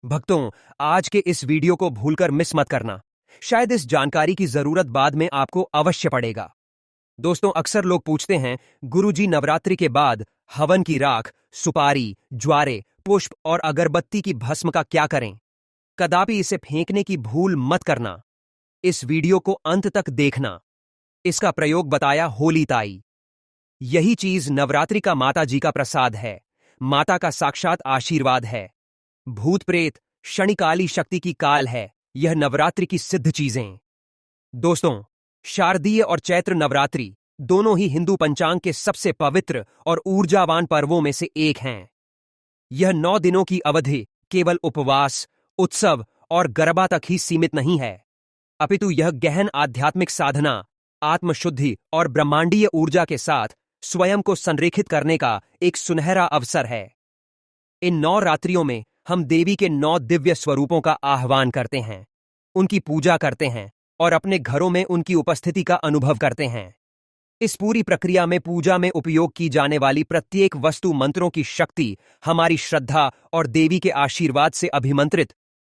भक्तों, आज के इस वीडियो को भूलकर मिस मत करना। शायद इस जानकारी की जरूरत बाद में आपको अवश्य पड़ेगा। दोस्तों, अक्सर लोग पूछते हैं, गुरुजी नवरात्रि के बाद हवन की राख, सुपारी, ज्वारे, पुष्प और अगरबत्ती की भस्म का क्या करें? कदापि इसे फेंकने की भूल मत करना। इस वीडियो को अंत तक देखना। इसका प्रयोग बताया होली ताई। यही चीज नवरात्रि का माता जी का प्रसाद है, माता का साक्षात आशीर्वाद है। भूत प्रेत, क्षणिकाली शक्ति की काल है यह नवरात्रि की सिद्ध चीजें। दोस्तों, शारदीय और चैत्र नवरात्रि दोनों ही हिंदू पंचांग के सबसे पवित्र और ऊर्जावान पर्वों में से एक हैं। यह 9 दिनों की अवधि केवल उपवास, उत्सव और गरबा तक ही सीमित नहीं है, अपितु यह गहन आध्यात्मिक साधना, आत्मशुद्धि और ब्रह्मांडीय ऊर्जा के साथ स्वयं को संरेखित करने का एक सुनहरा अवसर है। इन 9 रात्रियों में हम देवी के 9 दिव्य स्वरूपों का आह्वान करते हैं, उनकी पूजा करते हैं और अपने घरों में उनकी उपस्थिति का अनुभव करते हैं। इस पूरी प्रक्रिया में पूजा में उपयोग की जाने वाली प्रत्येक वस्तु मंत्रों की शक्ति हमारी श्रद्धा और देवी के आशीर्वाद से अभिमंत्रित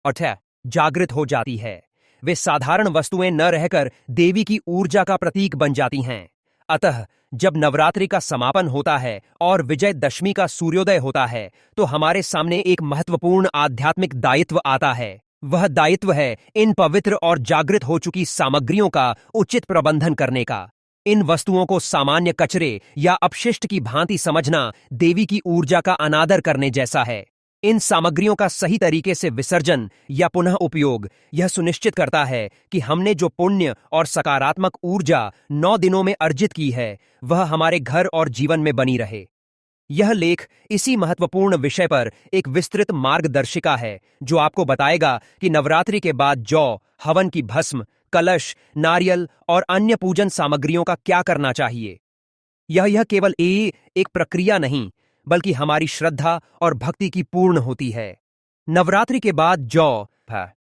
अर्थात जागृत हो जाती है। वे साधारण वस्तुएं न रहकर देवी की ऊर्जा का प्रतीक बन जाती हैं। अतः जब नवरात्रि का समापन होता है और विजयदशमी का सूर्योदय होता है, तो हमारे सामने एक महत्वपूर्ण आध्यात्मिक दायित्व आता है। वह दायित्व है इन पवित्र और जागृत हो चुकी सामग्रियों का उचित प्रबंधन करने का। इन वस्तुओं को सामान्य कचरे या अपशिष्ट की भांति समझना देवी की ऊर्जा का अनादर करने जैसा है। इन सामग्रियों का सही तरीके से विसर्जन या पुनः उपयोग यह सुनिश्चित करता है कि हमने जो पुण्य और सकारात्मक ऊर्जा 9 दिनों में अर्जित की है, वह हमारे घर और जीवन में बनी रहे। यह लेख इसी महत्वपूर्ण विषय पर एक विस्तृत मार्गदर्शिका है, जो आपको बताएगा कि नवरात्रि के बाद जौ, हवन की भस्म, कलश, नारियल और अन्य पूजन सामग्रियों का क्या करना चाहिए। यह केवल एक प्रक्रिया नहीं, बल्कि हमारी श्रद्धा और भक्ति की पूर्ण होती है। नवरात्रि के बाद जौ,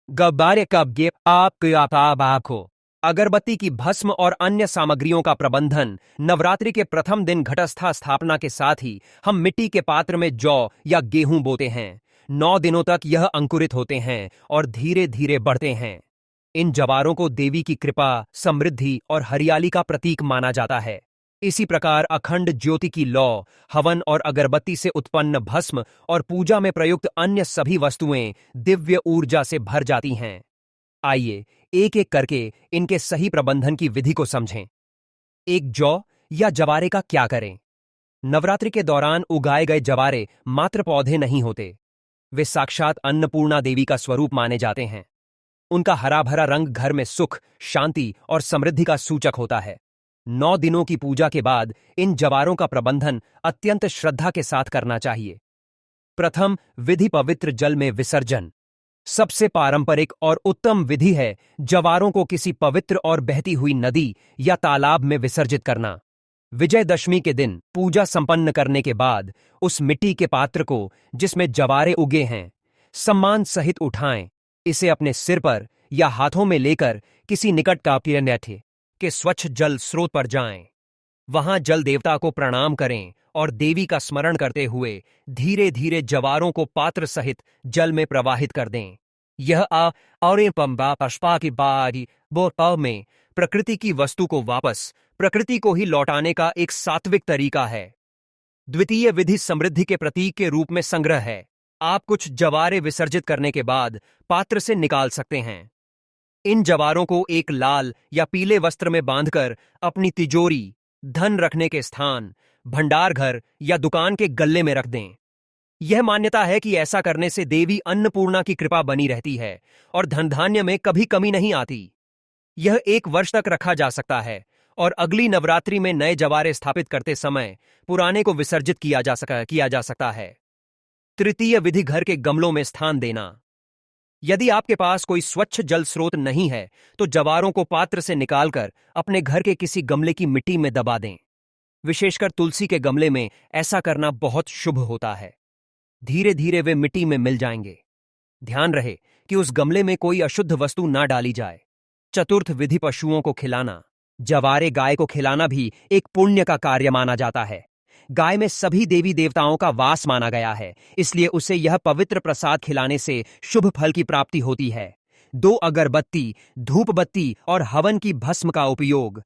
गब्बारे कब्जे आपको अगरबत्ती की भस्म और अन्य सामग्रियों का प्रबंधन। नवरात्रि के प्रथम दिन घटस्था स्थापना के साथ ही हम मिट्टी के पात्र में जौ या गेहूं बोते हैं। 9 दिनों तक यह अंकुरित होते हैं और धीरे धीरे बढ़ते हैं। इन जवारों को देवी की कृपा, समृद्धि और हरियाली का प्रतीक माना जाता है। इसी प्रकार अखंड ज्योति की लौ, हवन और अगरबत्ती से उत्पन्न भस्म और पूजा में प्रयुक्त अन्य सभी वस्तुएं दिव्य ऊर्जा से भर जाती हैं। आइए एक एक करके इनके सही प्रबंधन की विधि को समझें। एक जौ या जवारे का क्या करें? नवरात्रि के दौरान उगाए गए जवारे मात्र पौधे नहीं होते, वे साक्षात अन्नपूर्णा देवी का स्वरूप माने जाते हैं। उनका हरा भरा रंग घर में सुख, शांति और समृद्धि का सूचक होता है। 9 दिनों की पूजा के बाद इन जवारों का प्रबंधन अत्यंत श्रद्धा के साथ करना चाहिए। प्रथम विधि, पवित्र जल में विसर्जन। सबसे पारंपरिक और उत्तम विधि है जवारों को किसी पवित्र और बहती हुई नदी या तालाब में विसर्जित करना। विजयदशमी के दिन पूजा संपन्न करने के बाद उस मिट्टी के पात्र को जिसमें जवारे उगे हैं, सम्मान सहित उठाएं। इसे अपने सिर पर या हाथों में लेकर किसी निकट के स्वच्छ जल स्रोत पर जाएं। वहां जल देवता को प्रणाम करें और देवी का स्मरण करते हुए धीरे धीरे जवारों को पात्र सहित जल में प्रवाहित कर दें। यह और पंबा पशपा की बारी बोताव में प्रकृति की वस्तु को वापस प्रकृति को ही लौटाने का एक सात्विक तरीका है। द्वितीय विधि समृद्धि के प्रतीक के रूप में संग्रह है। आप कुछ जवारे विसर्जित करने के बाद पात्र से निकाल सकते हैं। इन जवारों को एक लाल या पीले वस्त्र में बांधकर अपनी तिजोरी, धन रखने के स्थान, भंडार घर या दुकान के गल्ले में रख दें। यह मान्यता है कि ऐसा करने से देवी अन्नपूर्णा की कृपा बनी रहती है और धन धान्य में कभी कमी नहीं आती। यह 1 वर्ष तक रखा जा सकता है और अगली नवरात्रि में नए जवारे स्थापित करते समय पुराने को विसर्जित किया जा सकता है। तृतीय विधि, घर के गमलों में स्थान देना। यदि आपके पास कोई स्वच्छ जल स्रोत नहीं है, तो जवारों को पात्र से निकालकर अपने घर के किसी गमले की मिट्टी में दबा दें। विशेषकर तुलसी के गमले में ऐसा करना बहुत शुभ होता है। धीरे धीरे वे मिट्टी में मिल जाएंगे। ध्यान रहे कि उस गमले में कोई अशुद्ध वस्तु ना डाली जाए। चतुर्थ विधि, पशुओं को खिलाना। जवारे गाय को खिलाना भी एक पुण्य का कार्य माना जाता है। गाय में सभी देवी देवताओं का वास माना गया है, इसलिए उसे यह पवित्र प्रसाद खिलाने से शुभ फल की प्राप्ति होती है। 2 अगरबत्ती, धूप बत्ती और हवन की भस्म का उपयोग।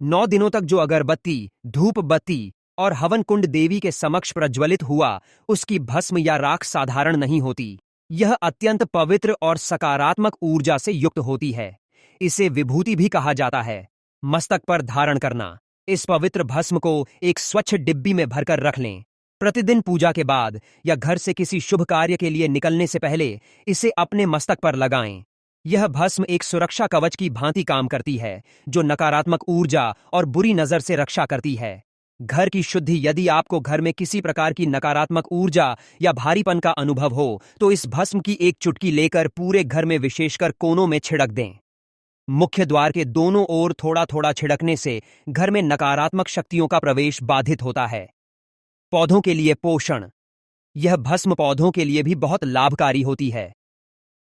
9 दिनों तक जो अगरबत्ती, धूप बत्ती और हवन कुंड देवी के समक्ष प्रज्वलित हुआ, उसकी भस्म या राख साधारण नहीं होती। यह अत्यंत पवित्र और सकारात्मक ऊर्जा से युक्त होती है। इसे विभूति भी कहा जाता है। मस्तक पर धारण करना। इस पवित्र भस्म को एक स्वच्छ डिब्बी में भरकर रख लें। प्रतिदिन पूजा के बाद या घर से किसी शुभ कार्य के लिए निकलने से पहले इसे अपने मस्तक पर लगाएं। यह भस्म एक सुरक्षा कवच की भांति काम करती है, जो नकारात्मक ऊर्जा और बुरी नजर से रक्षा करती है। घर की शुद्धि। यदि आपको घर में किसी प्रकार की नकारात्मक ऊर्जा या भारीपन का अनुभव हो, तो इस भस्म की एक चुटकी लेकर पूरे घर में, विशेषकर कोनों में छिड़क दें। मुख्य द्वार के दोनों ओर थोड़ा थोड़ा छिड़कने से घर में नकारात्मक शक्तियों का प्रवेश बाधित होता है। पौधों के लिए पोषण। यह भस्म पौधों के लिए भी बहुत लाभकारी होती है।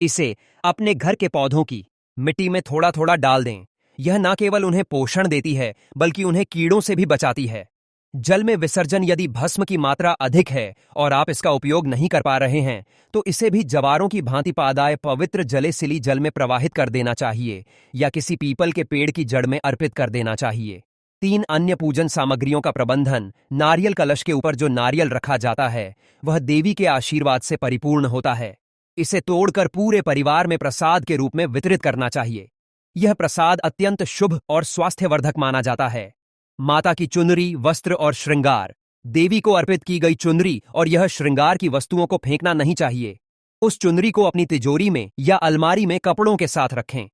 इसे अपने घर के पौधों की मिट्टी में थोड़ा थोड़ा डाल दें। यह न केवल उन्हें पोषण देती है, बल्कि उन्हें कीड़ों से भी बचाती है। जल में विसर्जन। यदि भस्म की मात्रा अधिक है और आप इसका उपयोग नहीं कर पा रहे हैं, तो इसे भी जवारों की भांति पादाय पवित्र जले सिली जल में प्रवाहित कर देना चाहिए या किसी पीपल के पेड़ की जड़ में अर्पित कर देना चाहिए। 3 अन्य पूजन सामग्रियों का प्रबंधन। नारियल कलश के ऊपर जो नारियल रखा जाता है, वह देवी के आशीर्वाद से परिपूर्ण होता है। इसे तोड़कर पूरे परिवार में प्रसाद के रूप में वितरित करना चाहिए। यह प्रसाद अत्यंत शुभ और स्वास्थ्यवर्धक माना जाता है। माता की चुनरी, वस्त्र और श्रृंगार। देवी को अर्पित की गई चुनरी और यह श्रृंगार की वस्तुओं को फेंकना नहीं चाहिए। उस चुनरी को अपनी तिजोरी में या अलमारी में कपड़ों के साथ रखें।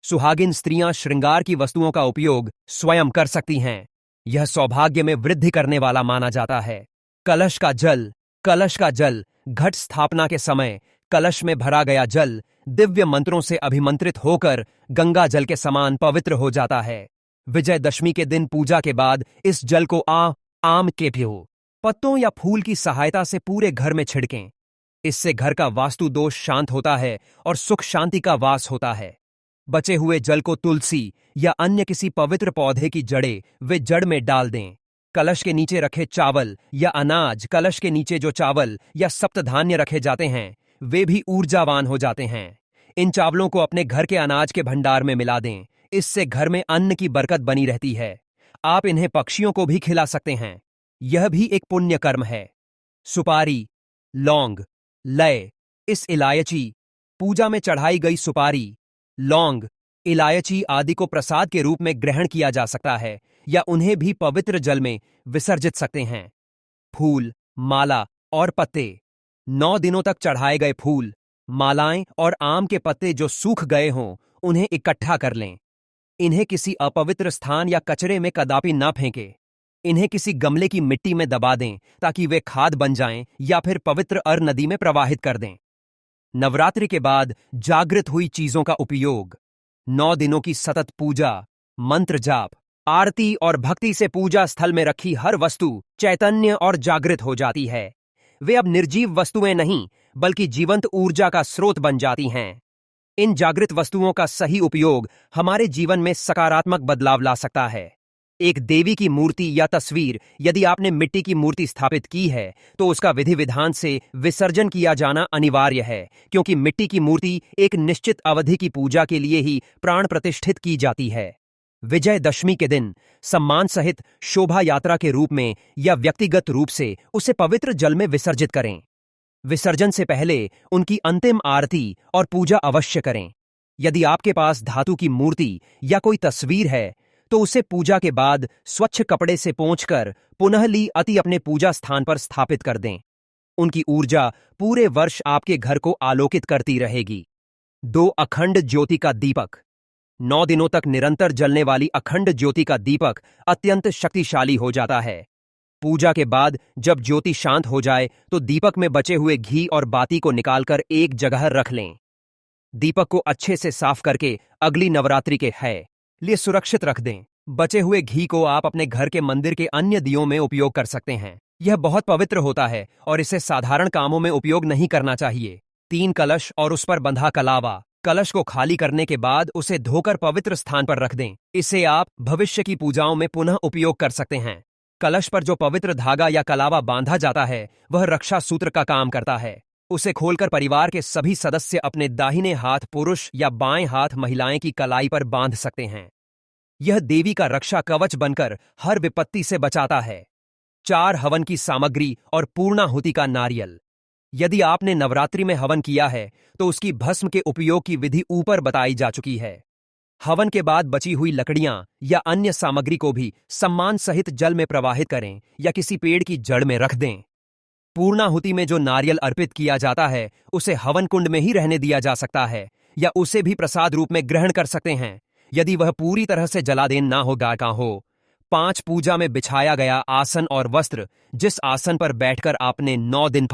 सुहागिन स्त्रियां श्रृंगार की वस्तुओं का उपयोग स्वयं कर सकती हैं। यह सौभाग्य में वृद्धि करने वाला माना जाता है। कलश का जल। कलश का जल। घट स्थापना के समय कलश में भरा गया जल दिव्य मंत्रों से अभिमंत्रित होकर गंगा जल के समान पवित्र हो जाता है। विजयदशमी के दिन पूजा के बाद इस जल को आम के पत्तों या फूल की सहायता से पूरे घर में छिड़कें। इससे घर का वास्तु दोष शांत होता है और सुख शांति का वास होता है। बचे हुए जल को तुलसी या अन्य किसी पवित्र पौधे की जड़ें वे जड़ में डाल दें। कलश के नीचे रखे चावल या अनाज। कलश के नीचे जो चावल या सप्तधान्य रखे जाते हैं, वे भी ऊर्जावान हो जाते हैं। इन चावलों को अपने घर के अनाज के भंडार में मिला दें। इससे घर में अन्न की बरकत बनी रहती है। आप इन्हें पक्षियों को भी खिला सकते हैं। यह भी एक पुण्य कर्म है। सुपारी, लौंग, लय। इस इलायची। पूजा में चढ़ाई गई सुपारी, लौंग, इलायची आदि को प्रसाद के रूप में ग्रहण किया जा सकता है या उन्हें भी पवित्र जल में विसर्जित सकते हैं। फूल, माला और पत्ते। 9 दिनों तक चढ़ाए गए फूल, मालाएं और आम के पत्ते जो सूख गए हों, उन्हें इकट्ठा कर लें। इन्हें किसी अपवित्र स्थान या कचरे में कदापि न फेंकें। इन्हें किसी गमले की मिट्टी में दबा दें ताकि वे खाद बन जाएं या फिर पवित्र अर नदी में प्रवाहित कर दें। नवरात्रि के बाद जागृत हुई चीजों का उपयोग। 9 दिनों की सतत पूजा, मंत्र जाप, आरती और भक्ति से पूजा स्थल में रखी हर वस्तु चैतन्य और जागृत हो जाती है। वे अब निर्जीव वस्तुएं नहीं, बल्कि जीवंत ऊर्जा का स्रोत बन जाती हैं। इन जागृत वस्तुओं का सही उपयोग हमारे जीवन में सकारात्मक बदलाव ला सकता है। एक देवी की मूर्ति या तस्वीर। यदि आपने मिट्टी की मूर्ति स्थापित की है, तो उसका विधि विधान से विसर्जन किया जाना अनिवार्य है, क्योंकि मिट्टी की मूर्ति एक निश्चित अवधि की पूजा के लिए ही प्राण प्रतिष्ठित की जाती है। विजयदशमी के दिन सम्मान सहित शोभा यात्रा के रूप में या व्यक्तिगत रूप से उसे पवित्र जल में विसर्जित करें। विसर्जन से पहले उनकी अंतिम आरती और पूजा अवश्य करें। यदि आपके पास धातु की मूर्ति या कोई तस्वीर है, तो उसे पूजा के बाद स्वच्छ कपड़े से पोंछकर पुनः ली अति अपने पूजा स्थान पर स्थापित कर दें। उनकी ऊर्जा पूरे वर्ष आपके घर को आलोकित करती रहेगी। 2 अखंड ज्योति का दीपक। 9 दिनों तक निरंतर जलने वाली अखंड ज्योति का दीपक अत्यंत शक्तिशाली हो जाता है। पूजा के बाद जब ज्योति शांत हो जाए, तो दीपक में बचे हुए घी और बाती को निकालकर एक जगह रख लें। दीपक को अच्छे से साफ करके अगली नवरात्रि के लिए सुरक्षित रख दें। बचे हुए घी को आप अपने घर के मंदिर के अन्य दियों में उपयोग कर सकते हैं। यह बहुत पवित्र होता है और इसे साधारण कामों में उपयोग नहीं करना चाहिए। 3 कलश और उस पर बंधा कलावा। कलश को खाली करने के बाद उसे धोकर पवित्र स्थान पर रख दें। इसे आप भविष्य की पूजाओं में पुनः उपयोग कर सकते हैं। कलश पर जो पवित्र धागा या कलावा बांधा जाता है वह रक्षा सूत्र का काम करता है। उसे खोलकर परिवार के सभी सदस्य अपने दाहिने हाथ पुरुष या बाएं हाथ महिलाएं की कलाई पर बांध सकते हैं। यह देवी का रक्षा कवच बनकर हर विपत्ति से बचाता है। 4 हवन की सामग्री और पूर्णाहुति का नारियल। यदि आपने नवरात्रि में हवन किया है तो उसकी भस्म के उपयोग की विधि ऊपर बताई जा चुकी है। हवन के बाद बची हुई लकड़ियां या अन्य सामग्री को भी सम्मान सहित जल में प्रवाहित करें या किसी पेड़ की जड़ में रख दें। पूर्णाहुति में जो नारियल अर्पित किया जाता है उसे हवन कुंड में ही रहने दिया जा सकता है या उसे भी प्रसाद रूप में ग्रहण कर सकते हैं यदि वह पूरी तरह से जलादेन ना हो। 5 पूजा में बिछाया गया आसन और वस्त्र जिस आसन पर बैठकर आपने 9 दिन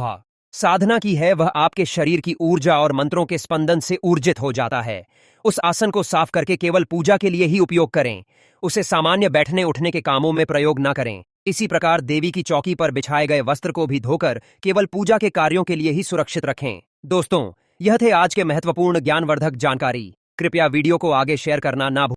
साधना की है वह आपके शरीर की ऊर्जा और मंत्रों के स्पंदन से ऊर्जित हो जाता है। उस आसन को साफ करके केवल पूजा के लिए ही उपयोग करें। उसे सामान्य बैठने उठने के कामों में प्रयोग न करें। इसी प्रकार देवी की चौकी पर बिछाए गए वस्त्र को भी धोकर केवल पूजा के कार्यों के लिए ही सुरक्षित रखें। दोस्तों, यह थे आज के महत्वपूर्ण ज्ञानवर्धक जानकारी। कृपया वीडियो को आगे शेयर करना ना भूलें।